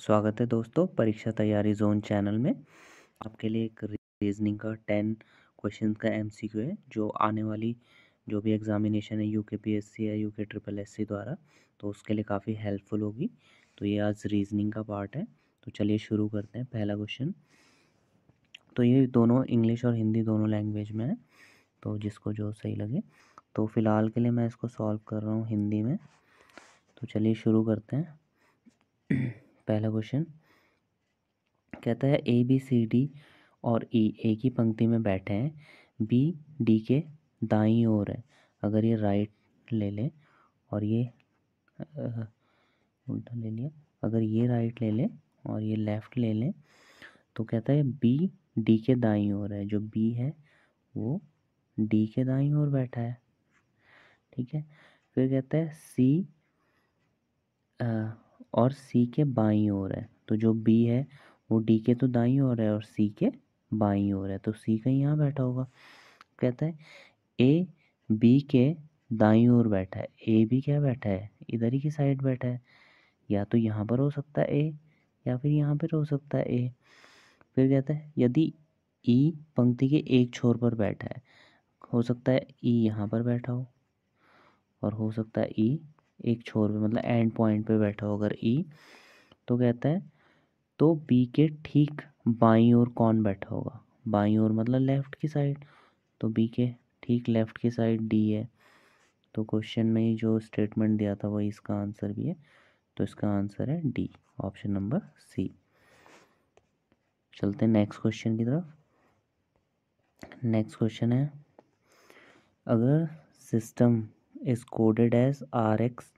स्वागत है दोस्तों परीक्षा तैयारी जोन चैनल में। आपके लिए एक रीजनिंग का 10 क्वेश्चन का एमसीक्यू है जो आने वाली जो भी एग्जामिनेशन है यूकेपीएससी या यूके ट्रिपल एससी द्वारा, तो उसके लिए काफ़ी हेल्पफुल होगी। तो ये आज रीजनिंग का पार्ट है। तो चलिए शुरू करते हैं। पहला क्वेश्चन, तो ये दोनों इंग्लिश और हिंदी दोनों लैंग्वेज में है, तो जिसको जो सही लगे। तो फ़िलहाल के लिए मैं इसको सॉल्व कर रहा हूँ हिंदी में। तो चलिए शुरू करते हैं। पहला क्वेश्चन कहता है ए बी सी डी और ई एक ही पंक्ति में बैठे हैं, बी डी के दाईं ओर है। अगर ये राइट ले लें और ये उल्टा ले लिया, अगर ये राइट ले लें और ये लेफ़्ट ले लें, तो कहता है बी डी के दाईं ओर है। जो बी है वो डी के दाईं ओर बैठा है, ठीक है। फिर कहता है सी और सी के बाईं ओर है। तो जो बी है वो डी के तो दाईं ओर है और सी के बाईं ओर है, तो सी कहीं यहाँ बैठा होगा। कहता है ए बी के दाईं ओर बैठा है। ए भी क्या बैठा है, इधर ही की साइड बैठा है। या तो यहाँ पर हो सकता है ए, या फिर यहाँ पर हो सकता है ए। फिर कहता है यदि ई पंक्ति के एक छोर पर बैठा है, हो सकता है ई यहाँ पर बैठा हो और हो सकता है ई एक छोर पे मतलब एंड पॉइंट पे बैठा हो अगर ई। तो कहता है तो बी के ठीक बाईं ओर कौन बैठा होगा। बाईं ओर मतलब लेफ़्ट की साइड, तो बी के ठीक लेफ़्ट की साइड डी है। तो क्वेश्चन में ही जो स्टेटमेंट दिया था वही इसका आंसर भी है, तो इसका आंसर है डी, ऑप्शन नंबर सी। चलते हैं नेक्स्ट क्वेश्चन की तरफ। नेक्स्ट क्वेश्चन है, अगर system is coded as R X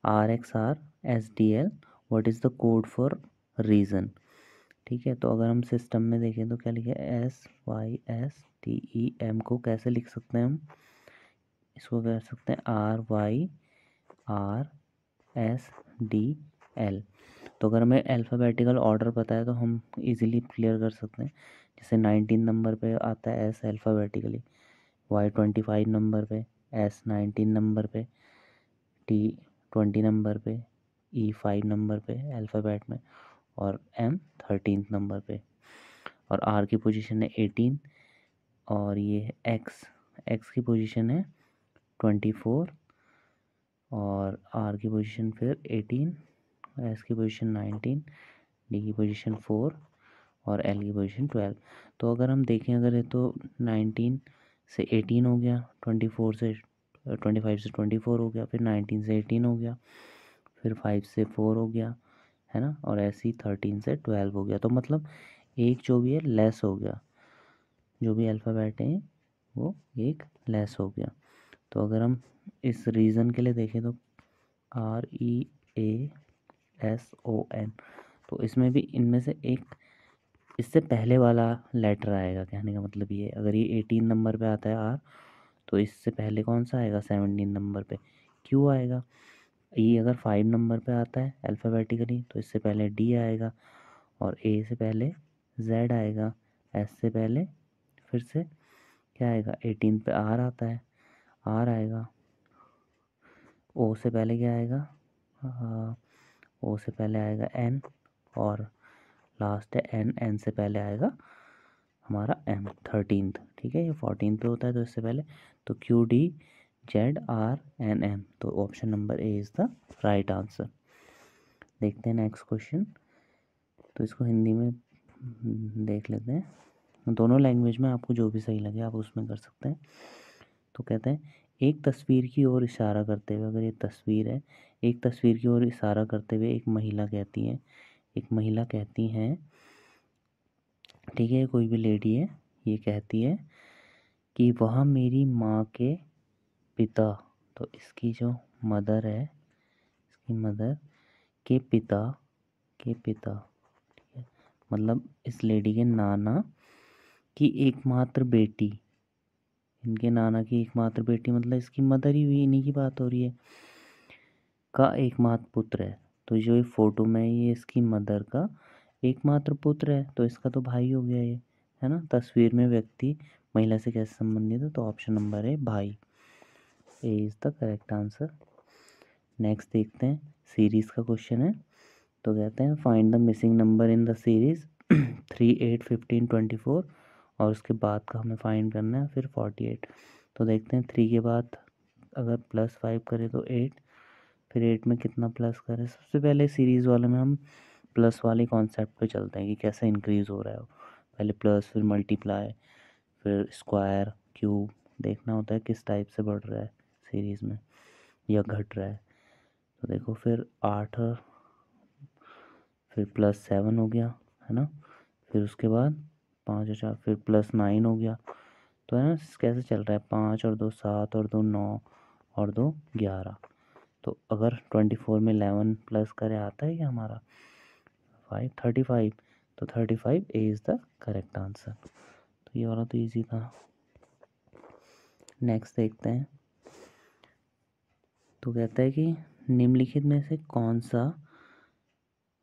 R S D L, what is the code for reason. ठीक है, तो अगर हम सिस्टम में देखें तो क्या लिखे, S Y S T E M को कैसे लिख सकते हैं हम, इसको कह सकते हैं R Y R S D L. तो अगर हमें अल्फ़ाबेटिकल ऑर्डर पता है तो हम इजीली क्लियर कर सकते हैं। जैसे 19 नंबर पे आता है एस अल्फ़ाबेटिकली, वाई 25 नंबर पे, एस 19 नंबर पे, टी 20 नंबर पे, ई 5 नंबर पे अल्फ़ाबेट में, और एम 13 नंबर पे, और आर की पोजीशन है 18, और ये एक्स की पोजीशन है 24, और आर की पोजीशन फिर 18, एस की पोजीशन 19, डी की पोजीशन 4 और एल की पोजीशन 12। तो अगर हम देखें, अगर ये तो 19 से 18 हो गया, 24 से 25 से 24 हो गया, फिर 19 से 18 हो गया, फिर 5 से 4 हो गया, है ना, और ऐसे ही 13 से 12 हो गया। तो मतलब एक जो भी है लेस हो गया, जो भी अल्फ़ाबेट हैं वो एक लेस हो गया। तो अगर हम इस रीज़न के लिए देखें तो REASON, तो इसमें भी इनमें से एक इससे पहले वाला लेटर आएगा। कहने का मतलब ये, अगर ये 18 नंबर पे आता है आर, तो इससे पहले कौन सा आएगा, 17 नंबर पे क्यू आएगा। ई अगर 5 नंबर पे आता है अल्फ़ाबेटिकली, तो इससे पहले डी आएगा, और ए से पहले जेड आएगा, एस से पहले फिर से क्या आएगा, 18 पे आर आता है, आर आएगा, ओ से पहले क्या आएगा, ओ से पहले आएगा एन, और लास्ट है एन, एन से पहले आएगा हमारा एम 13। ठीक है, ये 14 पे होता है तो इससे पहले, तो Q D Z R N M, तो option number A is the right answer. देखते हैं नेक्स्ट क्वेश्चन। तो इसको हिंदी में देख लेते हैं। दोनों लैंग्वेज में आपको जो भी सही लगे आप उसमें कर सकते हैं। तो कहते हैं एक तस्वीर की ओर इशारा करते हुए, अगर ये तस्वीर है, एक तस्वीर की ओर इशारा करते हुए एक महिला कहती है, एक महिला कहती हैं, ठीक है, कोई भी लेडी है, ये कहती है कि वह मेरी माँ के पिता, तो इसकी जो मदर है, इसकी मदर के पिता, के पिता, ठीक है, मतलब इस लेडी के नाना की एकमात्र बेटी, इनके नाना की एकमात्र बेटी मतलब इसकी मदर ही हुई, इन्हीं की बात हो रही है, का एकमात्र पुत्र है। तो जो ये फोटो में ये इसकी मदर का एकमात्र पुत्र है, तो इसका तो भाई हो गया ये, है ना। तस्वीर में व्यक्ति महिला से कैसे संबंधित है, तो ऑप्शन नंबर है भाई, ए is the correct answer. Next देखते हैं, सीरीज़ का क्वेश्चन है। तो कहते हैं find the missing number in the series 3, 8, 15, 24 और उसके बाद का हमें फाइंड करना है फिर 48। तो देखते हैं 3 के बाद अगर +5 करें तो 8, फिर 8 में कितना प्लस करें। सबसे पहले सीरीज़ वाले में हम प्लस वाले कॉन्सेप्ट पे चलते हैं कि कैसे इंक्रीज़ हो रहा है। पहले प्लस, फिर मल्टीप्लाई, फिर स्क्वायर, क्यूब देखना होता है किस टाइप से बढ़ रहा है सीरीज़ में या घट रहा है। तो देखो फिर 8 फिर +7 हो गया, है ना। फिर उसके बाद 5 और 4 फिर +9 हो गया। तो है ना कैसे चल रहा है, 5 और 2 7 और 2 9 और 2 11। तो अगर 24 में 11 प्लस करें आता है क्या हमारा 35। तो 35 ए इज़ द करेक्ट आंसर। तो ये वाला तो इजी था। नेक्स्ट देखते हैं। तो कहता है कि निम्नलिखित में से कौन सा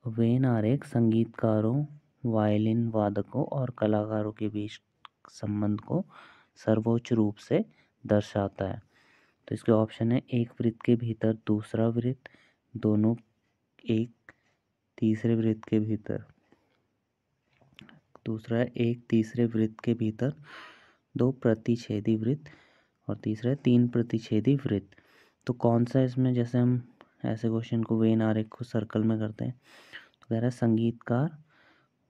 वेन आरेख संगीतकारों, वायलिन वादकों और कलाकारों के बीच संबंध को सर्वोच्च रूप से दर्शाता है। तो इसके ऑप्शन है एक वृत्त के भीतर दूसरा वृत्त, दोनों एक तीसरे वृत्त के भीतर, दूसरा है एक तीसरे वृत्त के भीतर 2 प्रतिच्छेदी वृत्त और तीसरा है 3 प्रतिच्छेदी वृत्त। तो कौन सा इसमें, जैसे हम ऐसे क्वेश्चन को वेन आरेख को सर्कल में करते हैं तो कह रहा है संगीतकार,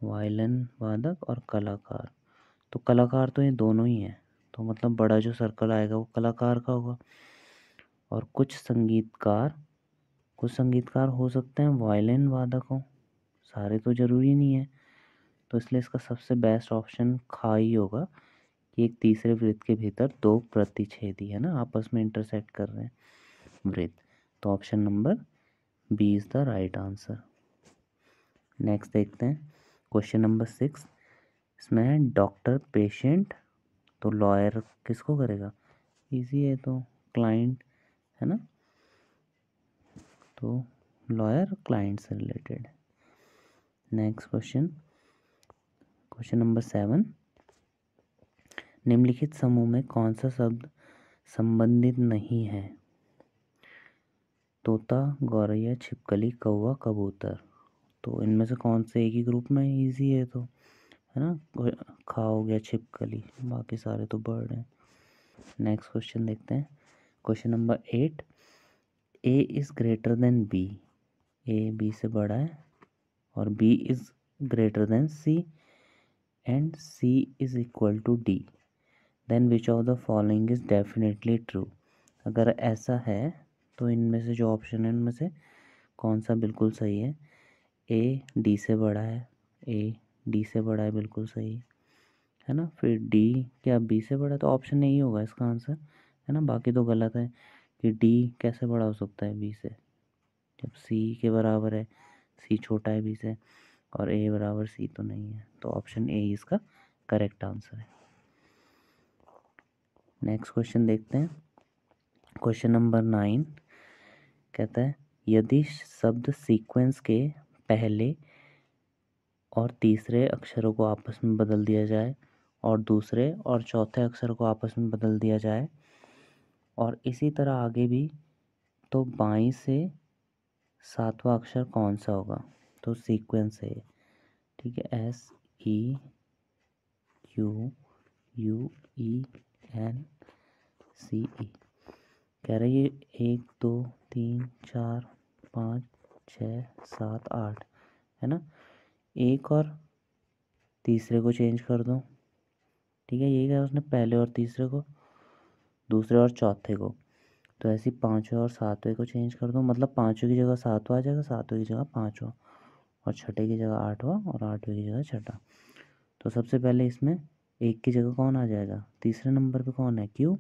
वायलिन वादक और कलाकार। तो कलाकार तो ये दोनों ही हैं, तो मतलब बड़ा जो सर्कल आएगा वो कलाकार का होगा। और कुछ संगीतकार हो सकते हैं वायलिन वादक हो, सारे तो ज़रूरी नहीं है। तो इसलिए इसका सबसे बेस्ट ऑप्शन खा ही होगा कि एक तीसरे वृत्त के भीतर 2 प्रतिच्छेदी, है ना, आपस में इंटरसेक्ट कर रहे हैं वृत्त। तो option number B is the right answer. Next देखते हैं क्वेश्चन नंबर 6। इसमें है डॉक्टर पेशेंट, तो लॉयर किसको करेगा, इजी है, तो क्लाइंट, है ना। तो लॉयर क्लाइंट से रिलेटेड। Next question number 7। निम्नलिखित समूह में कौन सा शब्द संबंधित नहीं है। तोता, गौरैया, छिपकली, कौवा, कबूतर। तो इनमें से कौन से एक ही ग्रुप में, इजी है तो, है ना। खा हो गया छिपकली, बाकी सारे तो बर्ड हैं। नेक्स्ट क्वेश्चन देखते हैं question number 8। A is greater than B, A B से बड़ा है और B is greater than C and C is equal to D, then which of the following is definitely true. अगर ऐसा है तो इनमें से जो ऑप्शन है इनमें से कौन सा बिल्कुल सही है। ए डी से बड़ा है, ए डी से बड़ा है, बिल्कुल सही है ना। फिर डी क्या बी से बड़ा है, तो ऑप्शन नहीं होगा इसका आंसर, है ना। बाकी तो गलत है कि डी कैसे बड़ा हो सकता है बी से, जब सी के बराबर है, सी छोटा है बी से, और ए बराबर सी तो नहीं है। तो ऑप्शन ए इसका करेक्ट आंसर है। नेक्स्ट क्वेश्चन देखते हैं क्वेश्चन नंबर 9। कहता है यदि शब्द सीक्वेंस के पहले और तीसरे अक्षरों को आपस में बदल दिया जाए और दूसरे और चौथे अक्षर को आपस में बदल दिया जाए और इसी तरह आगे भी, तो बाईं से सातवां अक्षर कौन सा होगा। तो सीक्वेंस है, ठीक है, S E Q U E N C E. कह रही है 1 2 3 4 5 6 7 8, है ना। एक और तीसरे को चेंज कर दो, ठीक है, यही कहा उसने, पहले और तीसरे को, दूसरे और चौथे को। तो ऐसे पाँचवें और सातवें को चेंज कर दो, मतलब पाँचवें की जगह सातवां आ जाएगा, सातवें की जगह पाँचवा, और छठे की जगह आठवां और आठवें की जगह छठा। तो सबसे पहले इसमें एक की जगह कौन आ जाएगा, तीसरे नंबर पे कौन है, क्यू,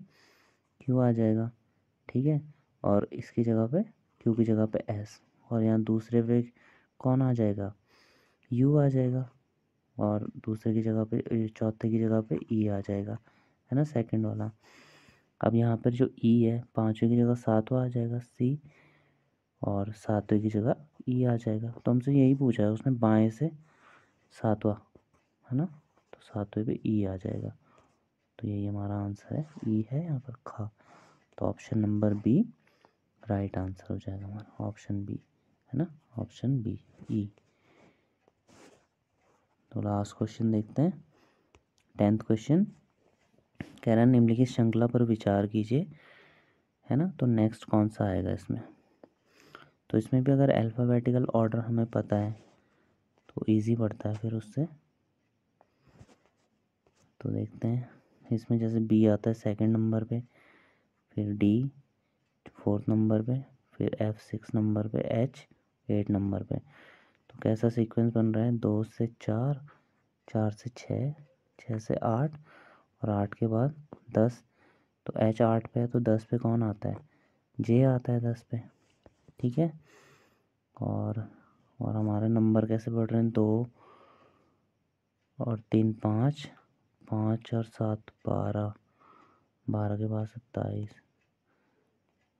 क्यू आ जाएगा, ठीक है। और इसकी जगह पे, क्यू की जगह पे एस, और यहाँ दूसरे पे कौन आ जाएगा, यू आ जाएगा, और दूसरे की जगह पे, चौथे की जगह पे ई आ जाएगा, है ना, सेकंड वाला। अब यहाँ पर जो ई है, पाँचवें की जगह सातवां आ जाएगा सी, और सातवें की जगह ई आ जाएगा। तो हमसे यही पूछा है उसने, बाएं से सातवां, है ना, तो सातवें पे ई आ जाएगा। तो यही हमारा आंसर है, ई है यहाँ पर खा। तो option number B right answer हो जाएगा हमारा, ऑप्शन बी, है ना, ऑप्शन बी ई। तो लास्ट क्वेश्चन देखते हैं, 10th क्वेश्चन कह रहा है निम्नलिखित श्रृंखला पर विचार कीजिए, है ना। तो नेक्स्ट कौन सा आएगा इसमें, तो इसमें भी अगर अल्फ़ाबेटिकल ऑर्डर हमें पता है तो इजी पड़ता है फिर उससे। तो देखते हैं, इसमें जैसे बी आता है सेकंड नंबर पे, फिर डी फोर्थ नंबर पे, फिर एफ 6 नंबर पे, एच 8 नंबर पे। तो कैसा सीक्वेंस बन रहा है, 2 से 4, 4 से 6, 6 से 8 और 8 के बाद 10। तो एच 8 पे है तो 10 पे कौन आता है, जे आता है 10 पे, ठीक है। और हमारे नंबर कैसे बढ़ रहे हैं, 2 और 3 5, 5 और 7 12, 12 के बाद 27।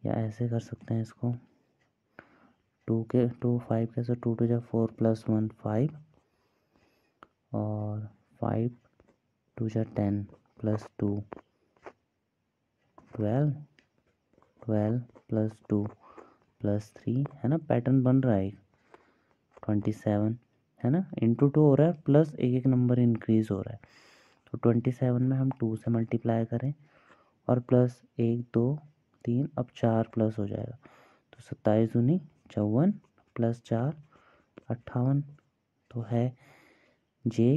या ऐसे कर सकते हैं इसको, 2 5 कैसे, 2 2 जा 4 + 1 5 और 5 2 जा 10 + 2 12, 12 + 2 + 3, है ना। पैटर्न बन रहा है 27, है ना, इंटू 2 हो रहा है, प्लस एक एक नंबर इंक्रीज हो रहा है। तो 27 में हम 2 से मल्टीप्लाई करें और प्लस 1 2 3, अब 4 प्लस हो जाएगा। तो 27 दूनी 54 + 4 58। तो है जे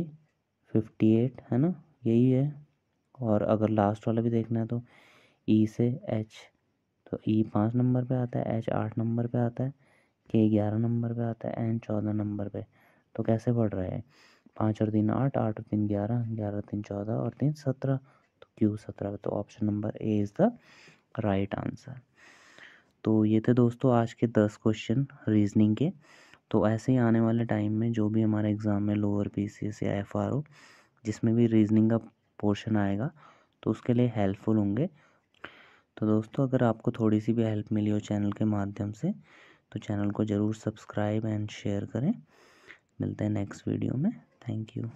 58, है ना, यही है। और अगर लास्ट वाला भी देखना है तो ई से एच, तो ई 5 नंबर पे आता है, एच 8 नंबर पे आता है, के 11 नंबर पे आता है, एन 14 नंबर पे। तो कैसे पढ़ रहे हैं, 5 और 3 8, 8 और 3 11, 11 और 3 14 और 3 17। तो क्यू 17। तो option number A is the right answer. तो ये थे दोस्तों आज के 10 क्वेश्चन रीजनिंग के। तो ऐसे ही आने वाले टाइम में जो भी हमारे एग्ज़ाम में लोअर पीसीएस या एफआरओ जिसमें भी रीजनिंग का पोर्शन आएगा तो उसके लिए हेल्पफुल होंगे। तो दोस्तों अगर आपको थोड़ी सी भी हेल्प मिली हो चैनल के माध्यम से तो चैनल को ज़रूर सब्सक्राइब एंड शेयर करें। मिलते हैं नेक्स्ट वीडियो में। Thank you.